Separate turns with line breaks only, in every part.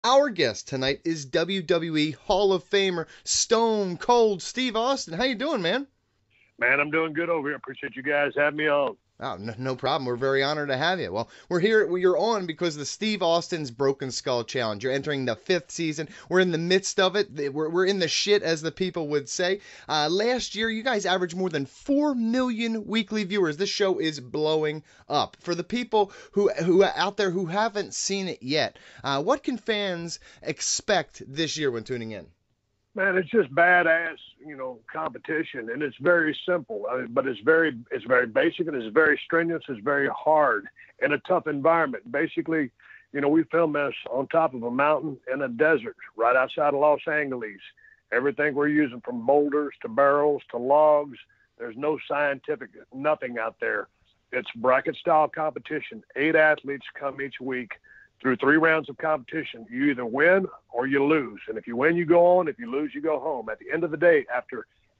Our guest tonight is WWE Hall of Famer Stone Cold Steve Austin. How you doing, man?
Man, I'm doing good over here. Appreciate you guys having me on.
Oh, no problem. We're very honored to have you. Well, we're here. You're on because of the Steve Austin's Broken Skull Challenge. You're entering the 5th season. We're in the midst of it. We're in the shit, as the people would say. Last year, you guys averaged more than 4 million weekly viewers. This show is blowing up. For the people who out there who haven't seen it yet, what can fans expect this year when tuning in?
Man, it's just badass, competition, and it's very simple, but it's very basic, and it's very strenuous. It's very hard in a tough environment. Basically, we film this on top of a mountain in a desert right outside of Los Angeles. Everything we're using, from boulders to barrels to logs, there's no scientific nothing out there. It's bracket-style competition. 8 athletes come each week. Through 3 rounds of competition, you either win or you lose. And if you win, you go on. If you lose, you go home. At the end of the day,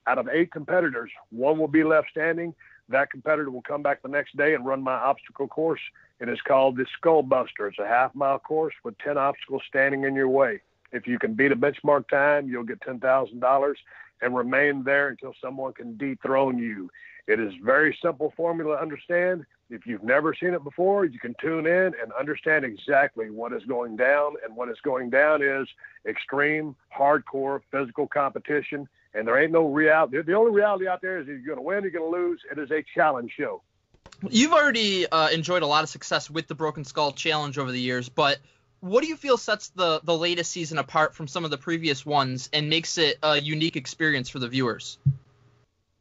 out of 8 competitors, 1 will be left standing. That competitor will come back the next day and run my obstacle course. It is called the Skull Buster. It's a half-mile course with 10 obstacles standing in your way. If you can beat a benchmark time, you'll get $10,000 and remain there until someone can dethrone you. It is very simple formula to understand. If you've never seen it before, you can tune in and understand exactly what is going down. And what is going down is extreme, hardcore, physical competition. And there ain't no reality. The only reality out there is you're going to win, you're going to lose. It is a challenge show.
You've already enjoyed a lot of success with the Broken Skull Challenge over the years, but what do you feel sets the latest season apart from some of the previous ones and makes it a unique experience for the viewers?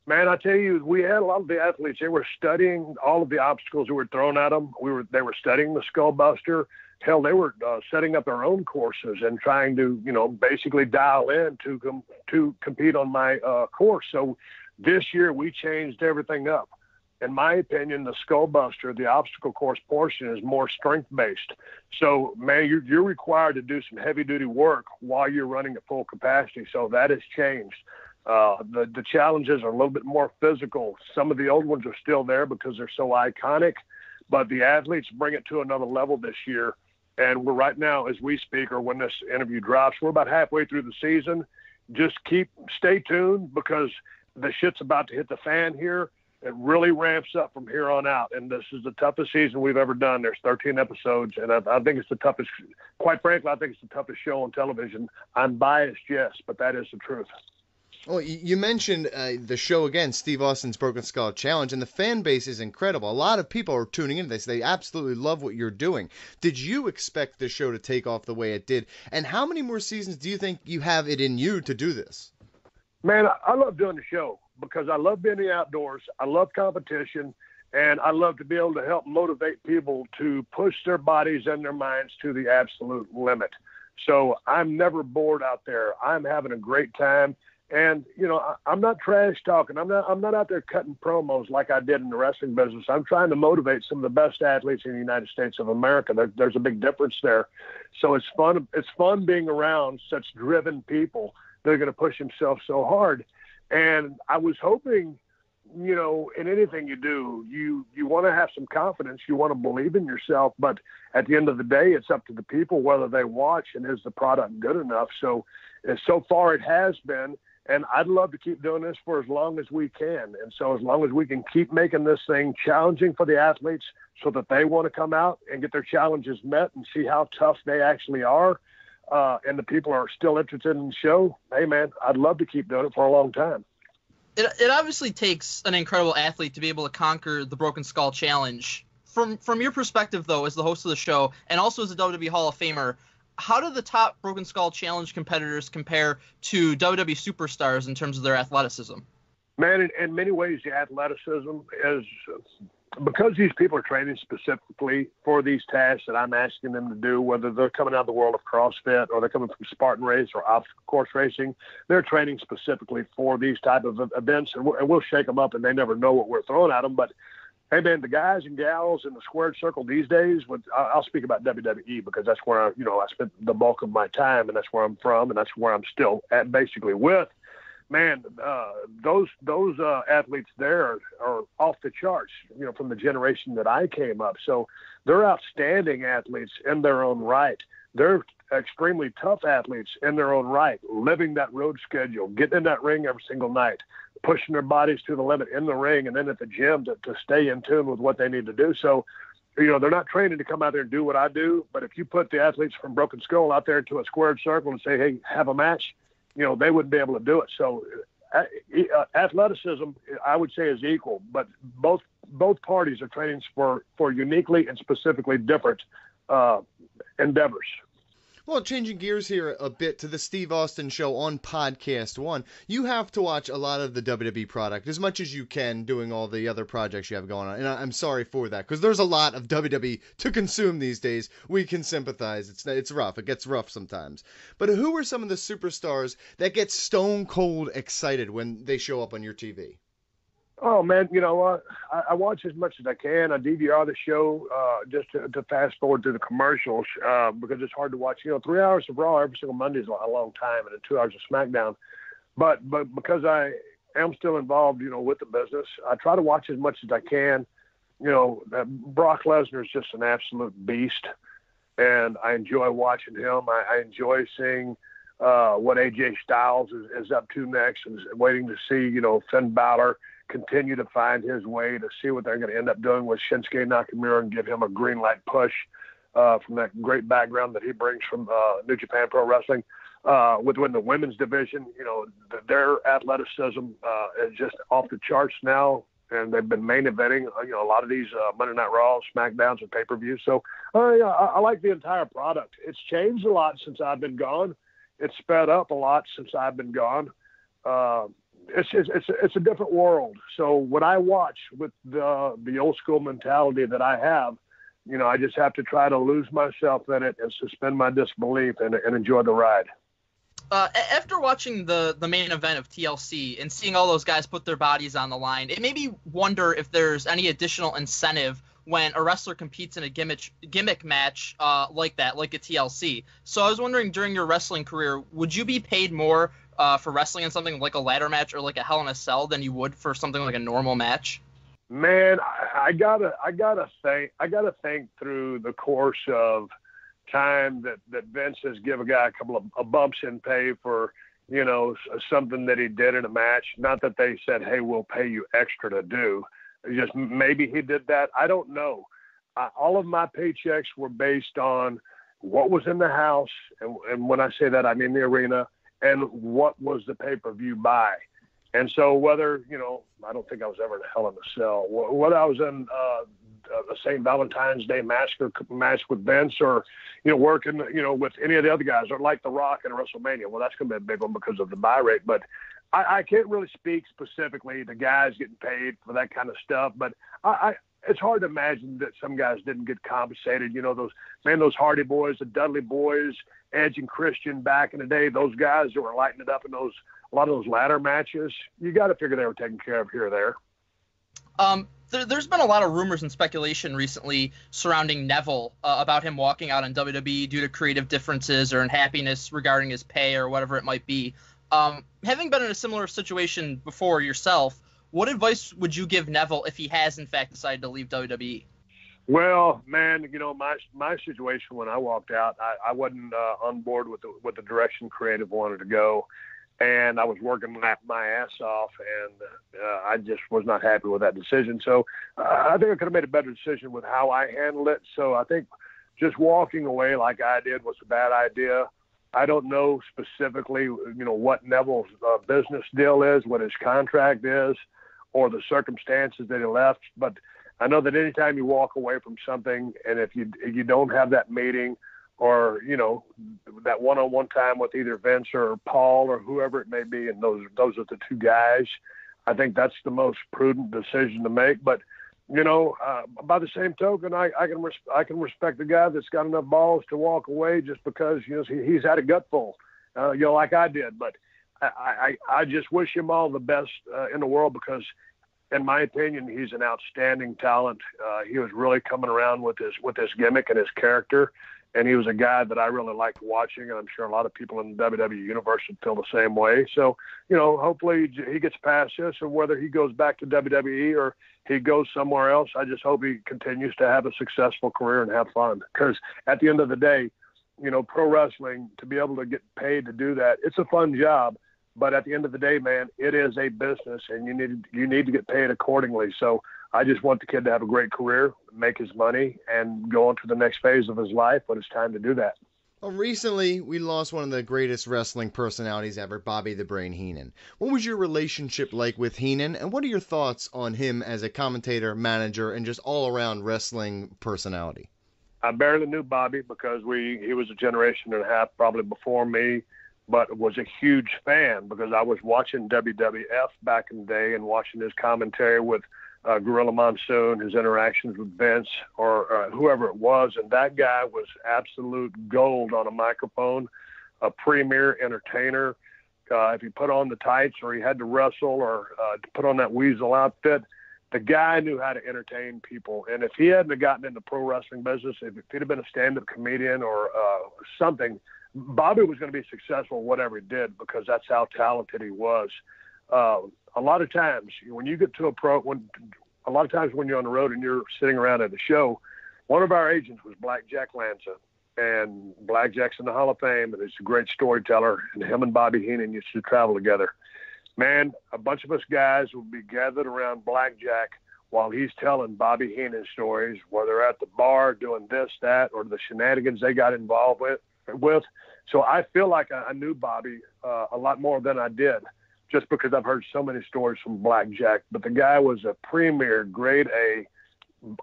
Man, I tell you, we had a lot of the athletes. They were studying all of the obstacles that were thrown at them. They were studying the Skull Buster. Hell, they were setting up their own courses and trying to, basically dial in to compete on my course. So this year we changed everything up. In my opinion, the Skull Buster, the obstacle course portion, is more strength-based. So, man, you're required to do some heavy-duty work while you're running at full capacity. So that has changed. The challenges are a little bit more physical. Some of the old ones are still there because they're so iconic, but the athletes bring it to another level this year. And we're right now, as we speak, or when this interview drops, we're about halfway through the season. Just stay tuned, because the shit's about to hit the fan here. It really ramps up from here on out. And this is the toughest season we've ever done. There's 13 episodes, and I think it's the toughest. Quite frankly, I think it's the toughest show on television. I'm biased, yes, but that is the truth.
Well, you mentioned the show again, Steve Austin's Broken Skull Challenge, and the fan base is incredible. A lot of people are tuning into this. They absolutely love what you're doing. Did you expect this show to take off the way it did? And how many more seasons do you think you have it in you to do this?
Man, I love doing the show because I love being in the outdoors. I love competition, and I love to be able to help motivate people to push their bodies and their minds to the absolute limit. So I'm never bored out there. I'm having a great time. And, I'm not trash talking. I'm not out there cutting promos like I did in the wrestling business. I'm trying to motivate some of the best athletes in the United States of America. There's a big difference there. So it's fun. It's fun being around such driven people that are going to push themselves so hard. And I was hoping, in anything you do, you want to have some confidence. You want to believe in yourself. But at the end of the day, it's up to the people whether they watch and is the product good enough. So far it has been. And I'd love to keep doing this for as long as we can. And so as long as we can keep making this thing challenging for the athletes so that they want to come out and get their challenges met and see how tough they actually are, and the people are still interested in the show, hey, man, I'd love to keep doing it for a long time.
It obviously takes an incredible athlete to be able to conquer the Broken Skull Challenge. From your perspective, though, as the host of the show and also as a WWE Hall of Famer, how do the top Broken Skull Challenge competitors compare to WWE superstars in terms of their athleticism?
Man, in many ways, the athleticism is because these people are training specifically for these tasks that I'm asking them to do, whether they're coming out of the world of CrossFit or they're coming from Spartan race or obstacle course racing, they're training specifically for these type of events, and we'll shake them up and they never know what we're throwing at them. But hey, man, the guys and gals in the squared circle these days, I'll speak about WWE because that's where I spent the bulk of my time, and that's where I'm from, and that's where I'm still at basically with. Man, those athletes there are off the charts, from the generation that I came up. So they're outstanding athletes in their own right. They're extremely tough athletes in their own right, living that road schedule, getting in that ring every single night, pushing their bodies to the limit in the ring and then at the gym to stay in tune with what they need to do. So, they're not training to come out there and do what I do, but if you put the athletes from Broken Skull out there into a squared circle and say, hey, have a match, they wouldn't be able to do it. So athleticism, I would say, is equal, but both parties are training for uniquely and specifically different endeavors.
Well, changing gears here a bit to the Steve Austin Show on Podcast One, you have to watch a lot of the WWE product as much as you can doing all the other projects you have going on. And I'm sorry for that because there's a lot of WWE to consume these days. We can sympathize. It's rough. It gets rough sometimes. But who are some of the superstars that get stone cold excited when they show up on your TV?
Oh, man, you know what? I watch as much as I can. I DVR the show just to fast forward through the commercials because it's hard to watch. 3 hours of Raw every single Monday is a long time, and then 2 hours of SmackDown. But because I am still involved, with the business, I try to watch as much as I can. Brock Lesnar is just an absolute beast, and I enjoy watching him. I enjoy seeing what AJ Styles is up to next and waiting to see, Finn Balor continue to find his way, to see what they're going to end up doing with Shinsuke Nakamura and give him a green light push from that great background that he brings from New Japan Pro Wrestling. Within the women's division, their athleticism is just off the charts now, and they've been main eventing, a lot of these Monday Night Raw, SmackDowns, and pay-per-views. So, I like the entire product. It's changed a lot since I've been gone. It's sped up a lot since I've been gone. It's a different world. So when I watch with the old school mentality that I have, I just have to try to lose myself in it and suspend my disbelief and enjoy the ride.
After watching the main event of TLC and seeing all those guys put their bodies on the line, it made me wonder if there's any additional incentive when a wrestler competes in a gimmick match like that, like a TLC. So I was wondering, during your wrestling career, would you be paid more for wrestling in something like a ladder match or like a Hell in a Cell than you would for something like a normal match?
Man, I gotta think through the course of time that Vince has given a guy a couple of bumps in pay for something that he did in a match. Not that they said, hey, we'll pay you extra to do. Just maybe he did that. I don't know. All of my paychecks were based on what was in the house, and when I say that, I mean the arena, and what was the pay-per-view buy. And so whether, I don't think I was ever in a Hell in a Cell, whether I was in a St. Valentine's Day match with Vince or, working, with any of the other guys, or like The Rock in WrestleMania. Well, that's going to be a big one because of the buy rate. But I can't really speak specifically to guys getting paid for that kind of stuff. But it's hard to imagine that some guys didn't get compensated. Those Hardy Boys, the Dudley Boys, Edge and Christian back in the day, those guys that were lighting it up in a lot of those ladder matches, you got to figure they were taken care of here or there.
There's been a lot of rumors and speculation recently surrounding Neville about him walking out on WWE due to creative differences or unhappiness regarding his pay or whatever it might be. Having been in a similar situation before yourself, what advice would you give Neville if he has, in fact, decided to leave WWE?
Well, man, my situation when I walked out, I wasn't on board with the direction creative wanted to go. And I was working my ass off, and I just was not happy with that decision. So I think I could have made a better decision with how I handled it. So I think just walking away like I did was a bad idea. I don't know specifically, what Neville's business deal is, what his contract is, or the circumstances that he left. But I know that anytime you walk away from something, and if you don't have that meeting or, that one-on-one time with either Vince or Paul or whoever it may be, and those are the two guys, I think that's the most prudent decision to make. But, by the same token, I can respect the guy that's got enough balls to walk away just because, he's had a gutful, like I did. But I just wish him all the best in the world because, in my opinion, he's an outstanding talent. He was really coming around with his gimmick and his character. And he was a guy that I really liked watching, and I'm sure a lot of people in the WWE universe would feel the same way. So, hopefully he gets past this, and whether he goes back to WWE or he goes somewhere else, I just hope he continues to have a successful career and have fun. Because at the end of the day, pro wrestling, to be able to get paid to do that, it's a fun job. But at the end of the day, man, it is a business, and you need to get paid accordingly. So I just want the kid to have a great career, make his money, and go on to the next phase of his life when it's time to do that.
Well, recently, we lost one of the greatest wrestling personalities ever, Bobby the Brain Heenan. What was your relationship like with Heenan, and what are your thoughts on him as a commentator, manager, and just all-around wrestling personality?
I barely knew Bobby because he was a generation and a half probably before me, but was a huge fan because I was watching WWF back in the day and watching his commentary with Gorilla Monsoon, his interactions with Vince or whoever it was. And that guy was absolute gold on a microphone, a premier entertainer. If he put on the tights or he had to wrestle or put on that weasel outfit, the guy knew how to entertain people. And if he hadn't gotten into pro wrestling business, if he'd have been a stand-up comedian or something, Bobby was going to be successful whatever he did because that's how talented he was. A lot of times when you get to a lot of times when you're on the road and you're sitting around at a show, one of our agents was Black Jack Lanza, and Black Jack's in the Hall of Fame, and he's a great storyteller, and him and Bobby Heenan used to travel together. Man, a bunch of us guys would be gathered around Black Jack while he's telling Bobby Heenan stories, whether at the bar doing this, that, or the shenanigans they got involved with. So I feel like I knew Bobby a lot more than I did, just because I've heard so many stories from Black Jack. But the guy was a premier, grade A,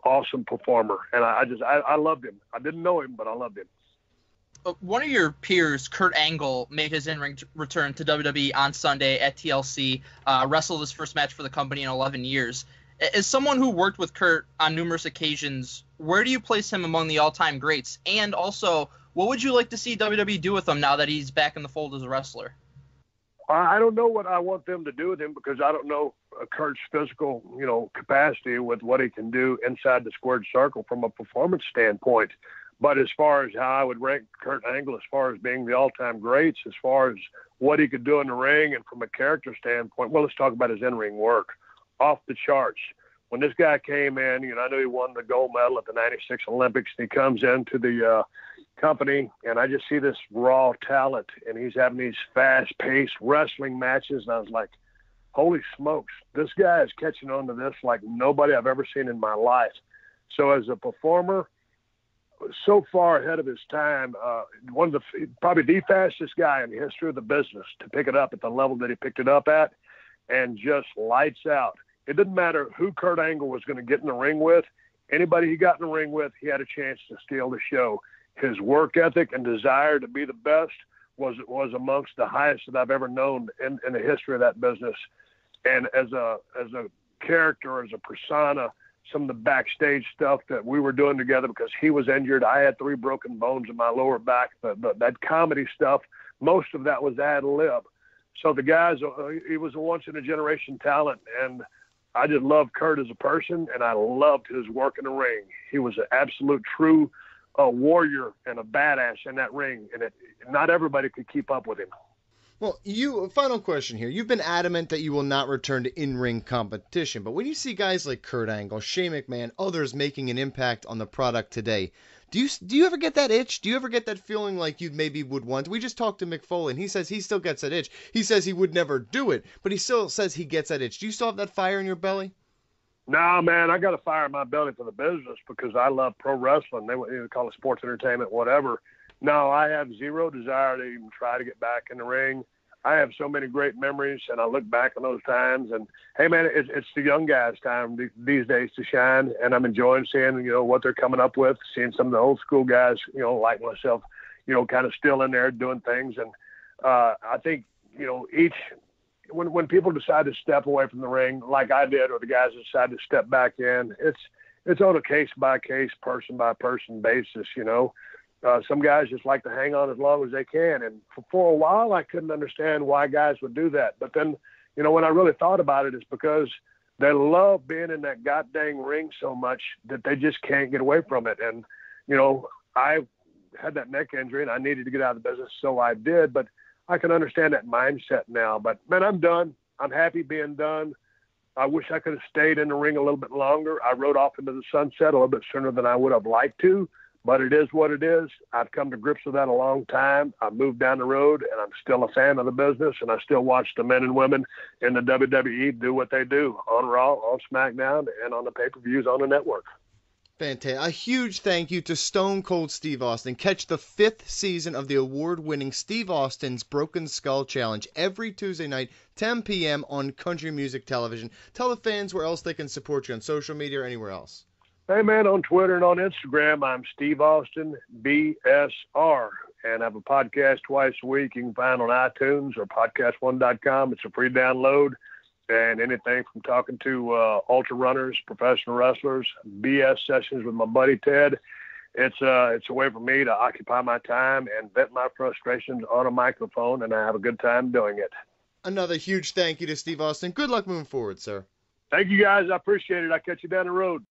awesome performer, and I loved him. I didn't know him, but I loved him.
One of your peers, Kurt Angle, made his in-ring return to WWE on Sunday at TLC, wrestled his first match for the company in 11 years. As someone who worked with Kurt on numerous occasions, where do you place him among the all-time greats? And also, what would you like to see WWE do with him now that he's back in the fold as a wrestler?
I don't know what I want them to do with him because I don't know Kurt's physical, capacity with what he can do inside the squared circle from a performance standpoint. But as far as how I would rank Kurt Angle as far as being the all-time greats, as far as what he could do in the ring and from a character standpoint, well, let's talk about his in-ring work. Off the charts. When this guy came in, I know he won the gold medal at the 96 Olympics, and he comes into the company, and I just see this raw talent, and he's having these fast-paced wrestling matches, and I was like, holy smokes, this guy is catching on to this like nobody I've ever seen in my life. So as a performer, so far ahead of his time, one of probably the fastest guy in the history of the business to pick it up at the level that he picked it up at, and just lights out. It didn't matter who Kurt Angle was going to get in the ring with. Anybody he got in the ring with, he had a chance to steal the show. His work ethic and desire to be the best was amongst the highest that I've ever known in the history of that business. And as a character, as a persona, some of the backstage stuff that we were doing together because he was injured. I had 3 broken bones in my lower back. That comedy stuff, most of that was ad lib. So the guys, he was a once-in-a-generation talent, and I just loved Kurt as a person, and I loved his work in the ring. He was an absolute true warrior and a badass in that ring, and not everybody could keep up with him.
Well, final question here. You've been adamant that you will not return to in-ring competition, but when you see guys like Kurt Angle, Shane McMahon, others making an impact on the product today, do you ever get that itch? Do you ever get that feeling like you maybe would want? We just talked to Mick Foley, and he says he still gets that itch. He says he would never do it, but he still says he gets that itch. Do you still have that fire in your belly?
No, man, I got a fire in my belly for the business because I love pro wrestling. They call it sports entertainment, whatever. No, I have zero desire to even try to get back in the ring. I have so many great memories, and I look back on those times. And hey, man, it's the young guys' time these days to shine, and I'm enjoying seeing what they're coming up with. Seeing some of the old school guys, like myself, kind of still in there doing things. And I think when people decide to step away from the ring, like I did, or the guys decide to step back in, it's on a case by case, person by person basis. Some guys just like to hang on as long as they can. And for a while, I couldn't understand why guys would do that. But then, when I really thought about it, it's because they love being in that goddamn ring so much that they just can't get away from it. And, I had that neck injury and I needed to get out of the business, so I did. But I can understand that mindset now. But, man, I'm done. I'm happy being done. I wish I could have stayed in the ring a little bit longer. I rode off into the sunset a little bit sooner than I would have liked to. but it is what it is. I've come to grips with that a long time. I've moved down the road, and I'm still a fan of the business, and I still watch the men and women in the WWE do what they do on Raw, on SmackDown, and on the pay-per-views on the network.
Fantastic. A huge thank you to Stone Cold Steve Austin. Catch the 5th season of the award-winning Steve Austin's Broken Skull Challenge every Tuesday night, 10 p.m. on Country Music Television. Tell the fans where else they can support you on social media or anywhere else.
Hey, man, on Twitter and on Instagram, I'm Steve Austin, BSR, and I have a podcast twice a week. You can find on iTunes or podcast1.com. It's a free download, and anything from talking to ultra runners, professional wrestlers, BS sessions with my buddy Ted. It's a way for me to occupy my time and vent my frustrations on a microphone, and I have a good time doing it.
Another huge thank you to Steve Austin. Good luck moving forward, sir.
Thank you, guys. I appreciate it. I'll catch you down the road.